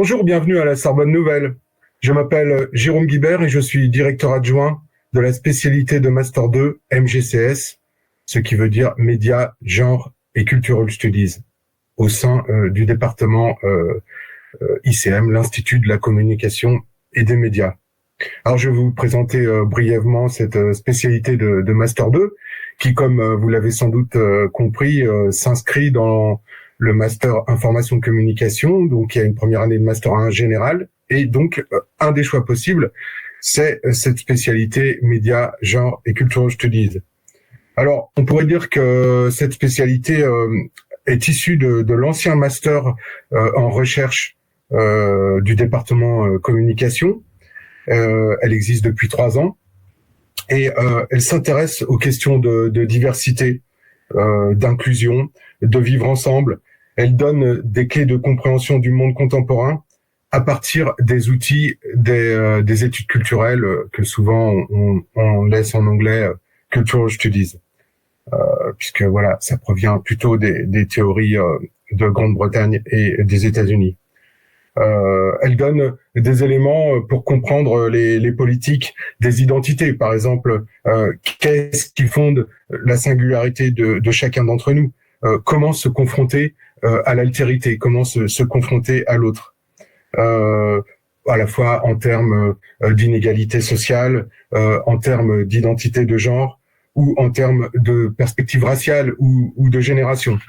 Bonjour, bienvenue à la Sorbonne Nouvelle. Je m'appelle Jérôme Guibert et je suis directeur adjoint de la spécialité de Master 2 MGCS, ce qui veut dire Médias, Genre et Cultural Studies, au sein du département ICM, l'Institut de la Communication et des Médias. Alors je vais vous présenter brièvement cette spécialité de Master 2, qui, comme vous l'avez sans doute compris, s'inscrit dans le Master Information Communication. Donc il y a une première année de Master 1 général, et donc un des choix possibles, c'est cette spécialité Médias, Genre et Cultural Studies. Alors on pourrait dire que cette spécialité est issue de l'ancien Master en recherche du département Communication. Elle existe depuis 3 ans et elle s'intéresse aux questions de diversité, d'inclusion, de vivre ensemble. Elle donne des clés de compréhension du monde contemporain à partir des outils des études culturelles que souvent on laisse en anglais Cultural Studies, puisque voilà, ça provient plutôt des théories de Grande-Bretagne et des États-Unis. Elle donne des éléments pour comprendre les politiques des identités. Par exemple, qu'est-ce qui fonde la singularité de chacun d'entre nous, comment se confronter à l'altérité, comment se confronter à l'autre, à la fois en termes d'inégalité sociale, en termes d'identité de genre, ou en termes de perspective raciale ou de génération.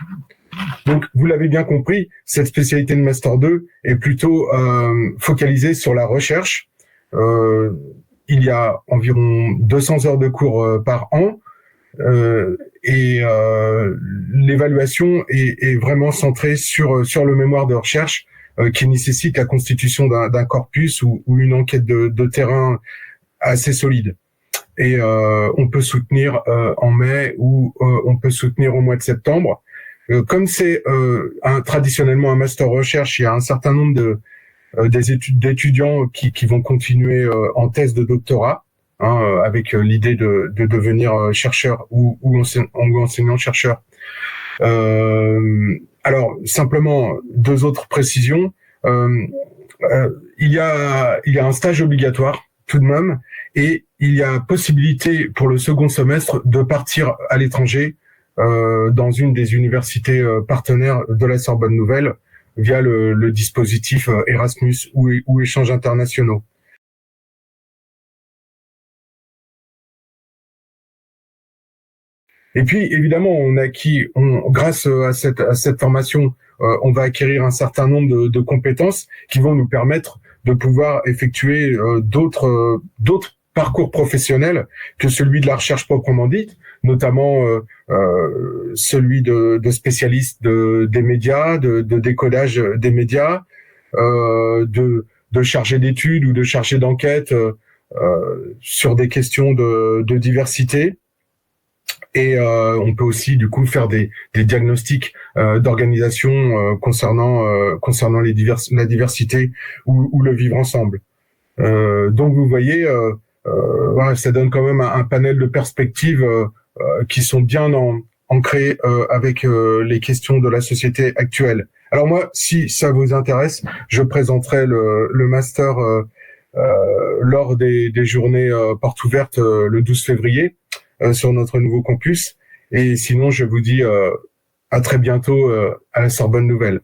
Donc, vous l'avez bien compris, cette spécialité de Master 2 est plutôt focalisée sur la recherche. Il y a environ 200 heures de cours par an, et l'évaluation est vraiment centrée sur le mémoire de recherche, qui nécessite la constitution d'un corpus ou une enquête de terrain assez solide. Et on peut soutenir en mai ou on peut soutenir au mois de septembre. Comme c'est traditionnellement un master recherche, il y a un certain nombre d'étudiants qui vont continuer en thèse de doctorat, avec l'idée de devenir chercheur ou enseignant-chercheur. Alors, simplement, 2 autres précisions. Il y a un stage obligatoire, tout de même, et il y a possibilité pour le second semestre de partir à l'étranger, dans une des universités partenaires de la Sorbonne Nouvelle via le dispositif Erasmus ou échanges internationaux. Et puis évidemment, grâce à cette formation, on va acquérir un certain nombre de compétences qui vont nous permettre de pouvoir effectuer d'autres parcours professionnels que celui de la recherche proprement dite, notamment celui de spécialiste des médias, de décodage des médias, de chargé d'études ou de chargé d'enquête sur des questions de diversité. Et on peut aussi du coup faire des diagnostics d'organisation concernant la diversité ou le vivre ensemble. Donc vous voyez, voilà, ça donne quand même un panel de perspectives qui sont bien ancrées avec les questions de la société actuelle. Alors moi, si ça vous intéresse, je présenterai le master lors des journées portes ouvertes le 12 février sur notre nouveau campus. Et sinon, je vous dis à très bientôt à la Sorbonne Nouvelle.